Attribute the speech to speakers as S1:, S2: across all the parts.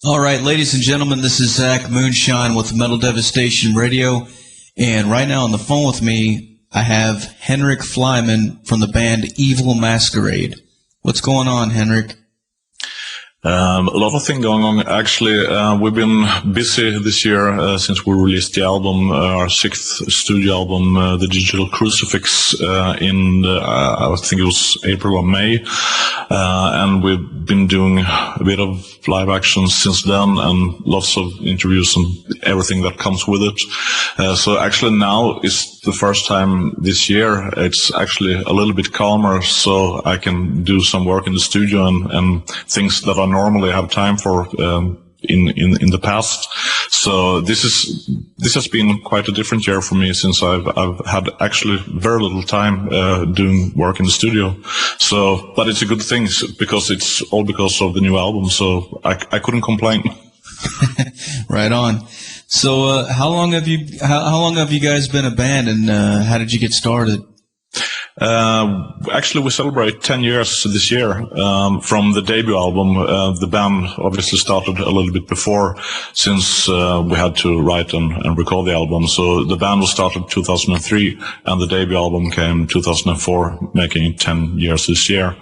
S1: All right, ladies and gentlemen, this is Zach Moonshine with Metal Devastation Radio, and right now on the phone with me, I have Henrik Flyman from the band Evil Masquerade. What's going on, Henrik?
S2: A lot of things going on. Actually, we've been busy this year since we released the album, our sixth studio album, The Digital Crucifix, I think it was April or May. And we've been doing a bit of live action since then and lots of interviews and everything that comes with it. So actually now is the first time this year it's actually a little bit calmer, so I can do some work in the studio and things that I normally have time for in the past. So this has been quite a different year for me, since I've had actually very little time doing work in the studio. So, but it's a good thing because it's all because of the new album. So I couldn't complain.
S1: Right on. So how long have you guys been a band, and how did you get started?
S2: Actually, we celebrate 10 years this year from the debut album. The band obviously started a little bit before, since we had to write and record the album. So the band was started 2003, and the debut album came 2004, making it 10 years this year.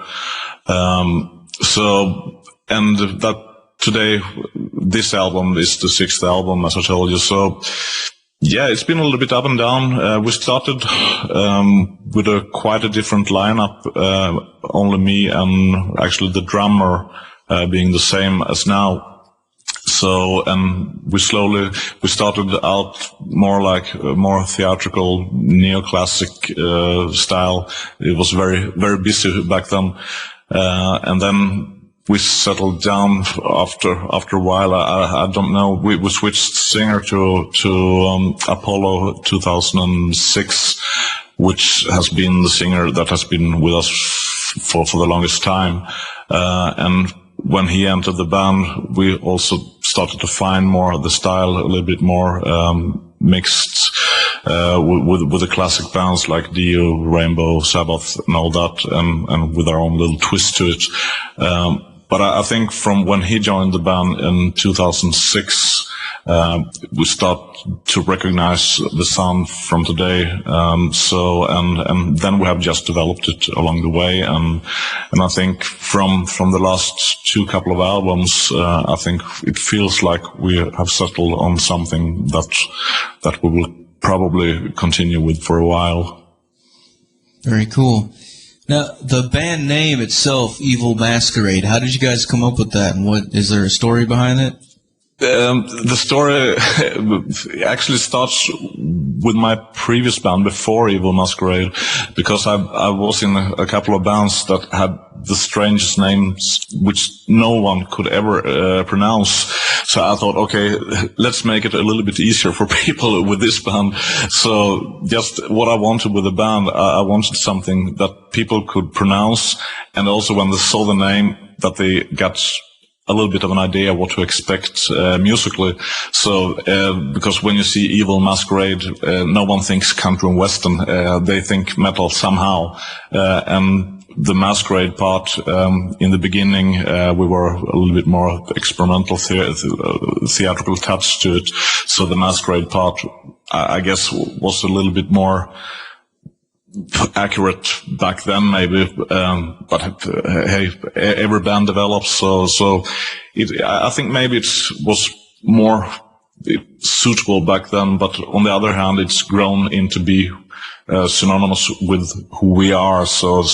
S2: And that today, this album is the sixth album, as I told you. So yeah, it's been a little bit up and down. We started with quite a different lineup, only me and actually the drummer being the same as now. So, and we started out more like more theatrical, neoclassic style. It was very, very busy back then. And then we settled down after a while. I don't know. We switched singer to Apollo 2006, which has been the singer that has been with us for the longest time. And when he entered the band, we also started to find more of the style, a little bit more mixed with the classic bands like Dio, Rainbow, Sabbath, and all that, and with our own little twist to it. But I think from when he joined the band in 2006, we start to recognize the sound from today. And then we have just developed it along the way. And I think from the last couple of albums, I think it feels like we have settled on something that we will probably continue with for a while.
S1: Very cool. Now, the band name itself, Evil Masquerade, how did you guys come up with that, and is there a story behind it?
S2: The story actually starts with my previous band before Evil Masquerade, because I was in a couple of bands that had the strangest names which no one could ever pronounce. So I thought, okay, let's make it a little bit easier for people with this band. So just what I wanted with the band, I wanted something that people could pronounce, and also when they saw the name, that they got a little bit of an idea what to expect musically. So because when you see Evil Masquerade, no one thinks country and western. They think metal somehow. And the Masquerade part, in the beginning, we were a little bit more experimental theatrical touch to it. So the Masquerade part, I guess, was a little bit more accurate back then, maybe, but hey, every band develops, so I think maybe it was more suitable back then, but on the other hand, it's grown into be synonymous with who we are, so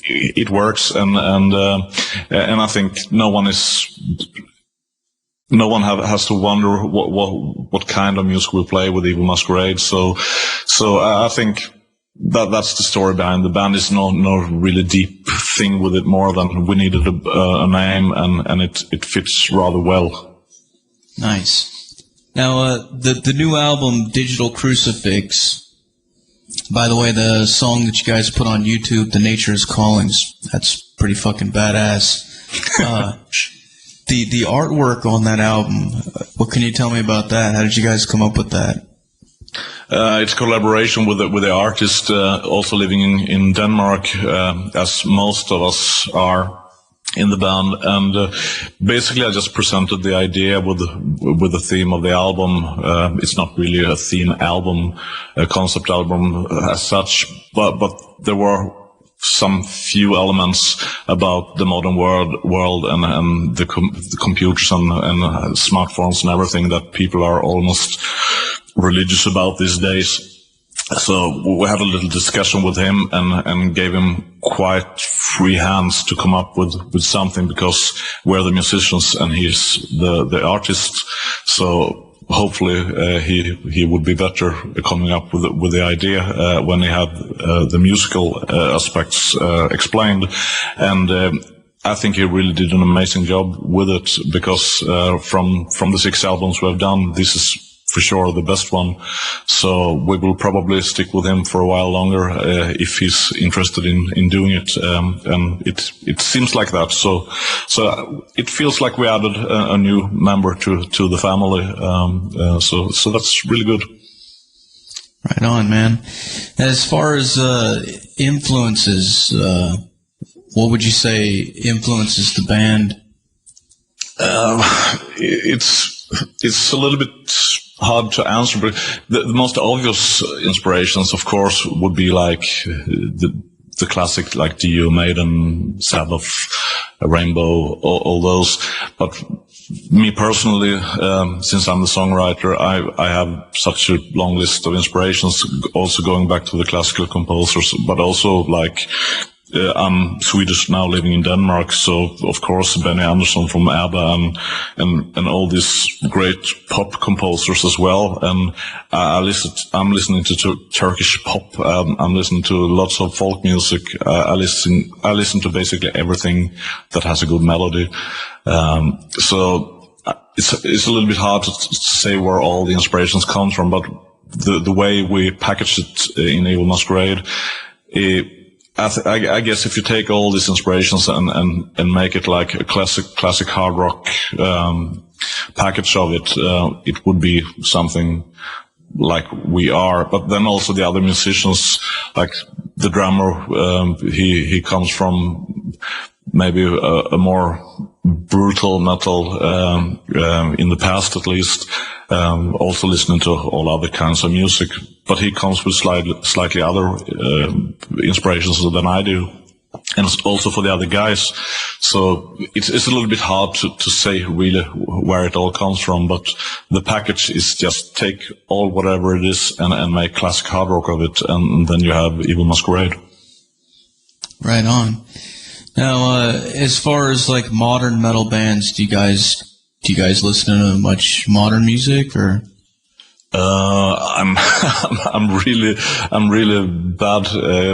S2: it works, and I think no one has to wonder what kind of music we play with Evil Masquerade, so I think that's the story behind the band. Is no really deep thing with it, more than we needed a name, and it fits rather well.
S1: Nice. Now, the new album, Digital Crucifix, by the way, the song that you guys put on YouTube, The Nature is Calling, that's pretty fucking badass. The artwork on that album, what can you tell me about that? How did you guys come up with that?
S2: It's collaboration with the artist, also living in Denmark, as most of us are. in the band, and basically I just presented the idea with the theme of the album. It's not really a theme album, a concept album as such, but there were some few elements about the modern world and the computers and smartphones and everything that people are almost religious about these days. So we had a little discussion with him and gave him quite free hands to come up with something, because we're the musicians and he's the artist. So hopefully he would be better coming up with the idea when he had the musical aspects explained. And I think he really did an amazing job with it, because from the 6 albums we have done, this is for sure the best one. So we will probably stick with him for a while longer if he's interested in doing it. And it seems like that. So it feels like we added a new member to the family. So that's really good.
S1: Right on, man. As far as influences, what would you say influences the band?
S2: It's a little bit hard to answer, but the most obvious inspirations, of course, would be like the classic, like Dio, Maiden, Sabbath, Rainbow, all those. But me personally, since I'm the songwriter, I have such a long list of inspirations, also going back to the classical composers, but also like I'm Swedish now, living in Denmark, so of course Benny Andersson from ABBA and all these great pop composers as well. And I'm listening to Turkish pop. I'm listening to lots of folk music. I listen to basically everything that has a good melody. So it's a little bit hard to say where all the inspirations come from, but the way we packaged it in Evil Masquerade, I guess if you take all these inspirations and make it like a classic hard rock package of it, it would be something like we are. But then also the other musicians, like the drummer, he comes from maybe a more brutal metal in the past, at least. Also listening to all other kinds of music, but he comes with slightly other inspirations than I do, and also for the other guys. So it's a little bit hard to say really where it all comes from, but the package is just take all whatever it is and make classic hard rock of it, and then you have Evil Masquerade.
S1: Right on. Now, as far as like modern metal bands, do you guys listen to much modern music, or?
S2: I'm really bad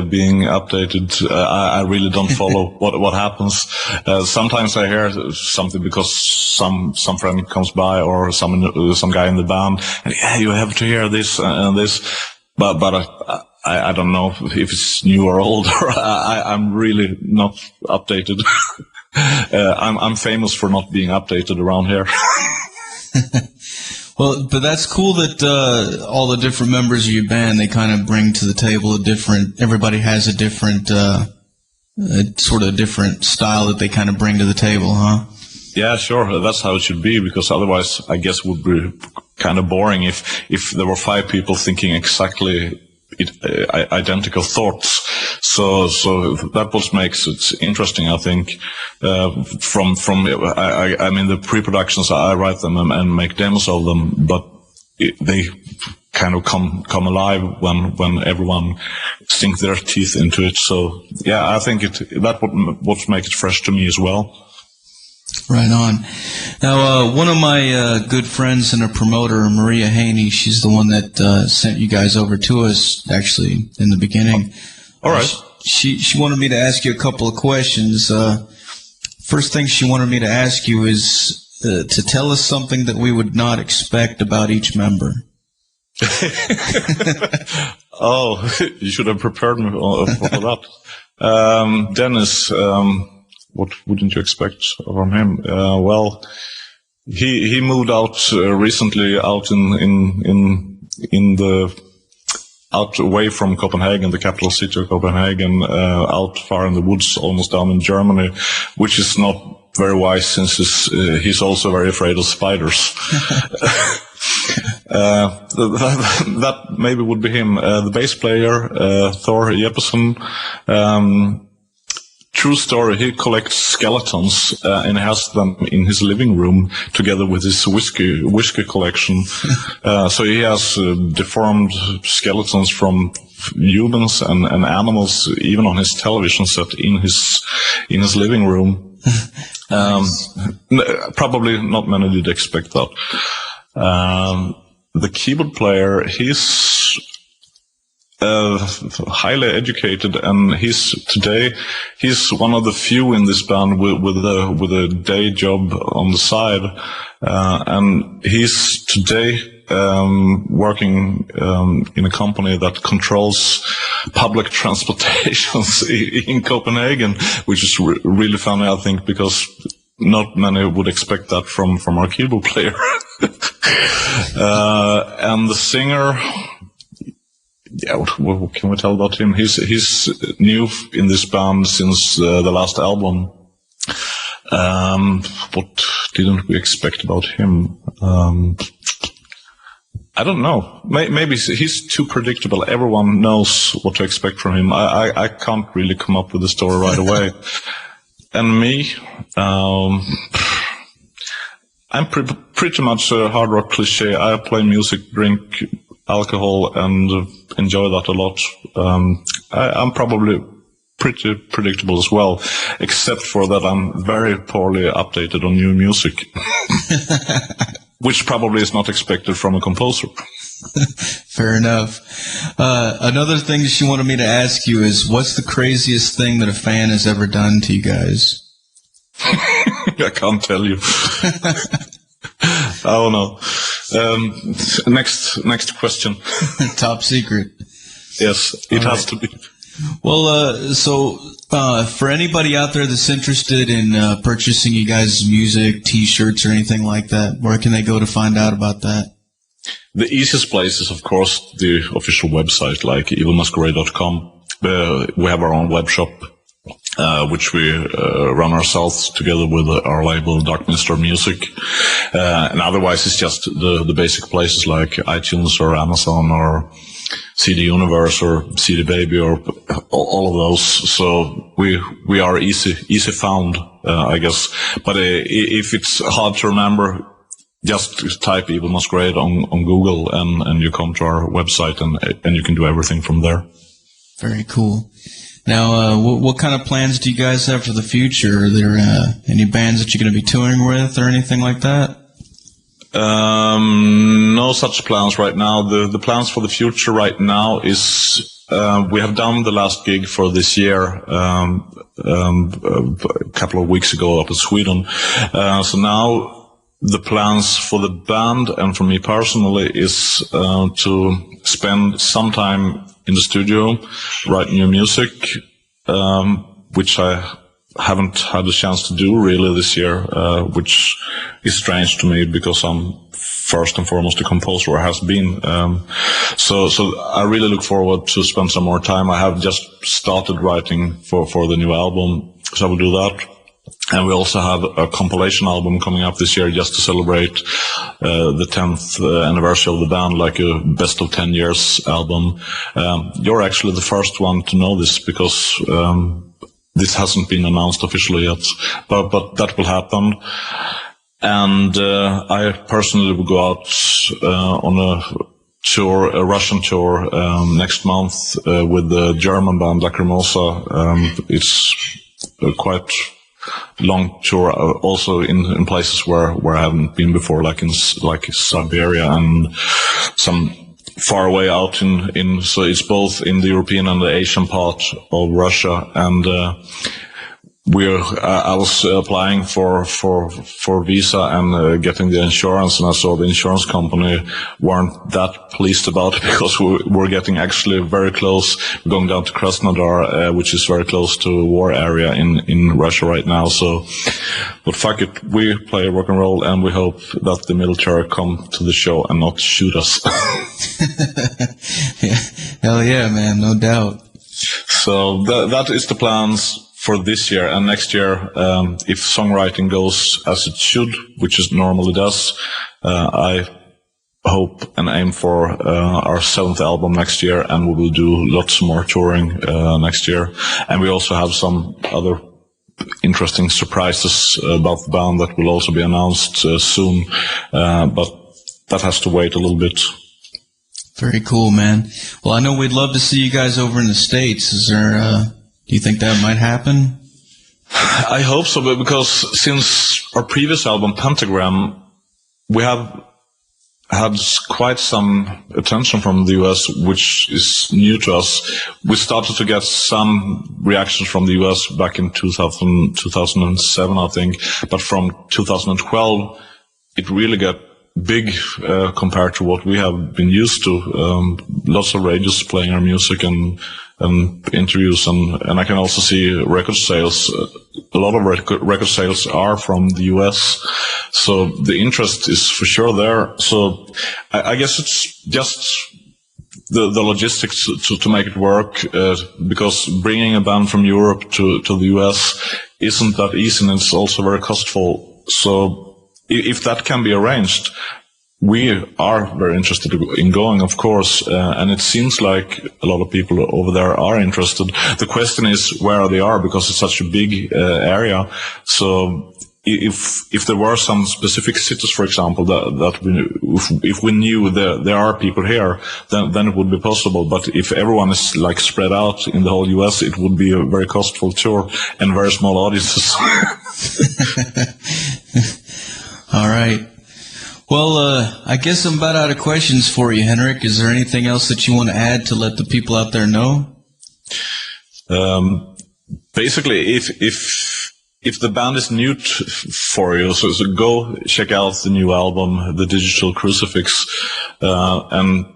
S2: being updated. I really don't follow what happens. Sometimes I hear something because some friend comes by or some guy in the band, and yeah, you have to hear this and this, but I don't know if it's new or old, or I'm really not updated. I'm famous for not being updated around here.
S1: Well, but that's cool that all the different members of your band, they kind of bring to the table everybody has a different, sort of different style that they kind of bring to the table, huh?
S2: Yeah, sure. That's how it should be, because otherwise I guess it would be kind of boring if there were 5 people thinking exactly identical thoughts. So that what makes it interesting, I think. I mean, the pre-productions, I write them and make demos of them, but they kind of come alive when everyone sinks their teeth into it. So yeah, I think what makes it fresh to me as well.
S1: Right on. Now, one of my good friends and a promoter, Maria Haney, she's the one that sent you guys over to us, actually, in the beginning.
S2: All right.
S1: She wanted me to ask you a couple of questions. First thing she wanted me to ask you is to tell us something that we would not expect about each member.
S2: Oh, you should have prepared me for that. Dennis, what wouldn't you expect from him? Well, he moved out recently, out in the out away from Copenhagen, the capital city of Copenhagen, out far in the woods, almost down in Germany, which is not very wise since he's also very afraid of spiders. That maybe would be him. The bass player, Thor Jeppesen, true story, he collects skeletons and has them in his living room together with his whiskey collection. So he has deformed skeletons from humans and animals, even on his television set in his living room. Probably not many did expect that. The keyboard player, he's highly educated, and he's one of the few in this band with a day job on the side, and he's today working in a company that controls public transportations in Copenhagen, which is really funny, I think, because not many would expect that from our keyboard player. And the singer, yeah, what can we tell about him? He's new in this band since the last album. What didn't we expect about him? I don't know. Maybe he's too predictable. Everyone knows what to expect from him. I can't really come up with a story right away. And me, I'm pretty much a hard rock cliche. I play music, drink alcohol, and enjoy that a lot. I'm probably pretty predictable as well, except for that I'm very poorly updated on new music, which probably is not expected from a composer.
S1: Fair enough. Another thing she wanted me to ask you is, what's the craziest thing that a fan has ever done to you guys?
S2: I can't tell you. I don't know. Next question.
S1: Top secret.
S2: Yes, it has to be.
S1: Well, for anybody out there that's interested in purchasing you guys' music, T-shirts, or anything like that, where can they go to find out about that?
S2: The easiest place is, of course, the official website, like evilmasquerade.com. We have our own web shop, which we run ourselves together with our label Darkminster Music. And otherwise it's just the basic places like iTunes or Amazon or CD Universe or CD Baby or all of those. So we are easy found, I guess. But if it's hard to remember, just type Evil Masquerade on Google and you come to our website and you can do everything from there.
S1: Very cool. Now, what kind of plans do you guys have for the future? Are there any bands that you're going to be touring with or anything like that?
S2: No such plans right now. The plans for the future right now is we have done the last gig for this year a couple of weeks ago up in Sweden. So now the plans for the band and for me personally is to spend some time in the studio, write new music, which I haven't had a chance to do really this year, which is strange to me because I'm first and foremost a composer, or has been. So I really look forward to spend some more time. I have just started writing for the new album, so I will do that. And we also have a compilation album coming up this year just to celebrate the 10th anniversary of the band, like a best of 10 years album. You're actually the first one to know this because this hasn't been announced officially yet, but that will happen. And I personally will go out on a tour, a Russian tour, next month with the German band Lacrimosa. It's quite long tour, also in places where I haven't been before, like Siberia and some far away out in so it's both in the European and the Asian part of Russia. And I was applying for visa and getting the insurance, and I saw the insurance company weren't that pleased about it because we're getting actually very close. We're going down to Krasnodar, which is very close to a war area in Russia right now. So, but fuck it, we play rock and roll, and we hope that the military come to the show and not shoot us.
S1: Yeah. Hell yeah, man, no doubt.
S2: So that is the plans for this year. And next year, if songwriting goes as it should, which it normally does, I hope and aim for our 7th album next year, and we will do lots more touring next year. And we also have some other interesting surprises about the band that will also be announced soon, but that has to wait a little bit.
S1: Very cool, man. Well, I know we'd love to see you guys over in the States. Is there, do you think that might happen?
S2: I hope so, but because since our previous album, Pentagram, we have had quite some attention from the US, which is new to us. We started to get some reactions from the US back in 2007, I think, but from 2012, it really got big compared to what we have been used to. Lots of radios playing our music and interviews, and I can also see record sales. A lot of record sales are from the US, so the interest is for sure there. So I guess it's just the logistics to make it work, because bringing a band from Europe to the US isn't that easy, and it's also very costful. So if that can be arranged, we are very interested in going, of course, and it seems like a lot of people over there are interested. The question is where they are, because it's such a big area. So if there were some specific cities, for example, if we knew there are people here, then it would be possible. But if everyone is like spread out in the whole US, it would be a very costful tour and very small audiences.
S1: All right. Well, I guess I'm about out of questions for you, Henrik. Is there anything else that you want to add to let the people out there know?
S2: Basically, if the band is new for you, so go check out the new album, The Digital Crucifix, and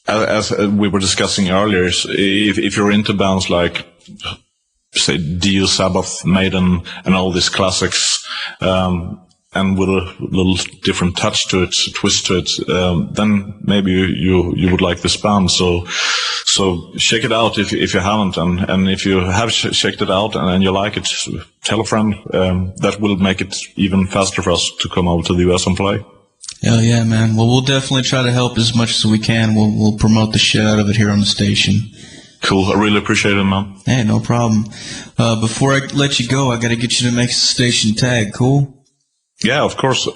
S2: as we were discussing earlier, if you're into bands like, say, Dio, Sabbath, Maiden, and all these classics, and with a little different touch to it, twist to it, then maybe you would like this band. So check it out if you haven't, and if you have checked it out and you like it, tell a friend. That will make it even faster for us to come over to the US and play.
S1: Hell yeah, man. Well, we'll definitely try to help as much as we can. We'll promote the shit out of it here on the station.
S2: Cool. I really appreciate it, man.
S1: Hey, no problem. Before I let you go, I got to get you to make the station tag. Cool?
S2: Yeah, of course.